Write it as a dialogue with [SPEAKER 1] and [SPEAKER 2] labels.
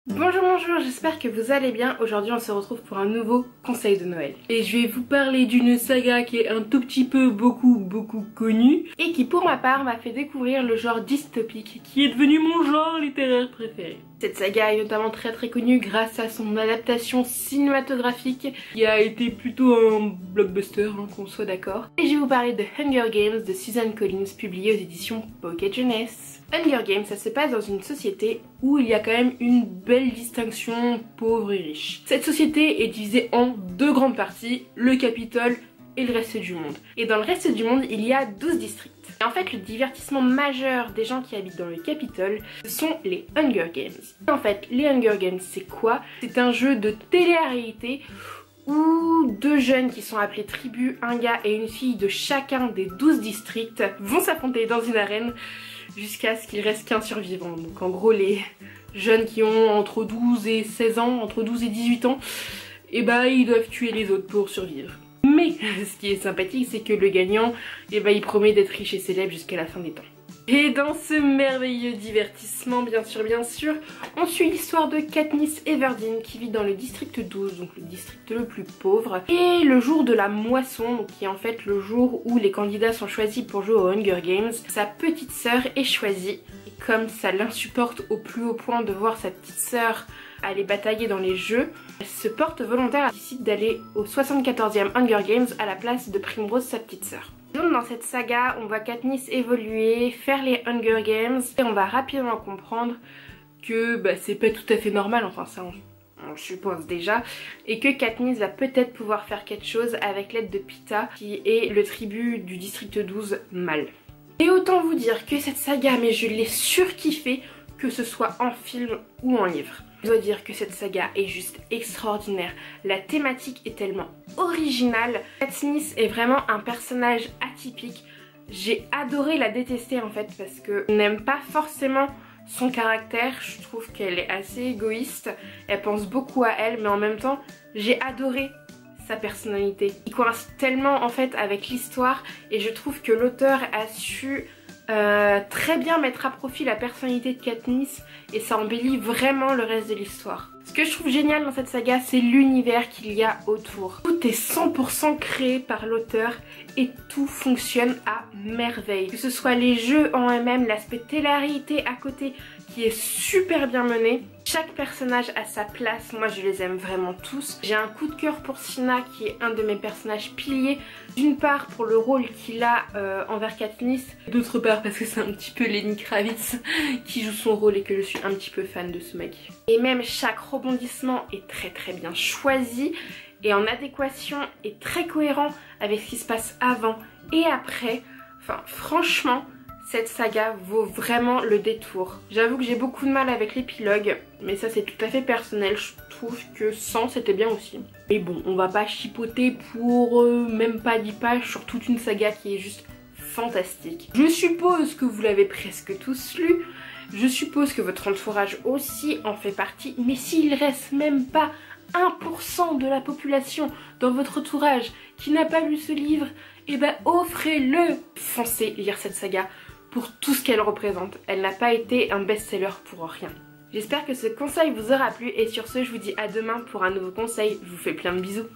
[SPEAKER 1] Bonjour, j'espère que vous allez bien. Aujourd'hui on se retrouve pour un nouveau conseil de Noël. Et je vais vous parler d'une saga qui est un tout petit peu beaucoup connue et qui pour ma part m'a fait découvrir le genre dystopique qui est devenu mon genre littéraire préféré. Cette saga est notamment très connue grâce à son adaptation cinématographique qui a été plutôt un blockbuster, qu'on soit d'accord. Et je vais vous parler de Hunger Games de Susan Collins, publié aux éditions Pocket Jeunesse. Hunger Games, ça se passe dans une société où il y a quand même une belle distinction pauvre et riche. Cette société est divisée en deux grandes parties, le Capitole et le reste du monde. Et dans le reste du monde, il y a 12 districts. Et en fait, le divertissement majeur des gens qui habitent dans le Capitole, ce sont les Hunger Games. Et en fait, les Hunger Games, c'est quoi? C'est un jeu de télé-réalité où deux jeunes qui sont appelés tribus, un gars et une fille de chacun des 12 districts, vont s'affronter dans une arène jusqu'à ce qu'il reste qu'un survivant. Donc en gros, les jeunes qui ont entre 12 et 16 ans, entre 12 et 18 ans, et bah ils doivent tuer les autres pour survivre. Mais ce qui est sympathique, c'est que le gagnant, et bah il promet d'être riche et célèbre jusqu'à la fin des temps. Et dans ce merveilleux divertissement, bien sûr, on suit l'histoire de Katniss Everdeen qui vit dans le district 12, donc le district le plus pauvre. Et le jour de la moisson, donc qui est en fait le jour où les candidats sont choisis pour jouer aux Hunger Games, sa petite sœur est choisie. Et comme ça l'insupporte au plus haut point de voir sa petite sœur aller batailler dans les jeux, elle se porte volontaire et décide d'aller au 74e Hunger Games à la place de Primrose, sa petite sœur. Donc dans cette saga, on voit Katniss évoluer, faire les Hunger Games et on va rapidement comprendre que c'est pas tout à fait normal, enfin ça on le suppose déjà, et que Katniss va peut-être pouvoir faire quelque chose avec l'aide de Peeta qui est le tribut du district 12 mâle. Et autant vous dire que cette saga, mais je l'ai surkiffée, que ce soit en film ou en livre. Je dois dire que cette saga est juste extraordinaire. La thématique est tellement originale. Katniss est vraiment un personnage atypique. J'ai adoré la détester en fait parce que je n'aime pas forcément son caractère. Je trouve qu'elle est assez égoïste. Elle pense beaucoup à elle, mais en même temps, j'ai adoré sa personnalité. Il coïncide tellement en fait avec l'histoire et je trouve que l'auteur a su très bien mettre à profit la personnalité de Katniss et ça embellit vraiment le reste de l'histoire. Ce que je trouve génial dans cette saga, c'est l'univers qu'il y a autour. Tout est 100% créé par l'auteur et tout fonctionne à merveille. Que ce soit les jeux en eux-mêmes, l'aspect télé-réalité à côté qui est super bien mené. Chaque personnage a sa place, moi je les aime vraiment tous. J'ai un coup de cœur pour Cinna qui est un de mes personnages piliers. D'une part pour le rôle qu'il a envers Katniss, d'autre part parce que c'est un petit peu Lenny Kravitz qui joue son rôle et que je suis un petit peu fan de ce mec. Et même chaque rebondissement est très bien choisi et en adéquation et très cohérent avec ce qui se passe avant et après. Enfin franchement, cette saga vaut vraiment le détour. J'avoue que j'ai beaucoup de mal avec l'épilogue, mais ça c'est tout à fait personnel. Je trouve que 100 c'était bien aussi. Mais bon, on va pas chipoter pour même pas 10 pages sur toute une saga qui est juste fantastique. Je suppose que vous l'avez presque tous lu. Je suppose que votre entourage aussi en fait partie. Mais s'il reste même pas 1% de la population dans votre entourage qui n'a pas lu ce livre, et offrez-le. Foncez lire cette saga pour tout ce qu'elle représente. Elle n'a pas été un best-seller pour rien. J'espère que ce conseil vous aura plu et sur ce je vous dis à demain pour un nouveau conseil. Je vous fais plein de bisous.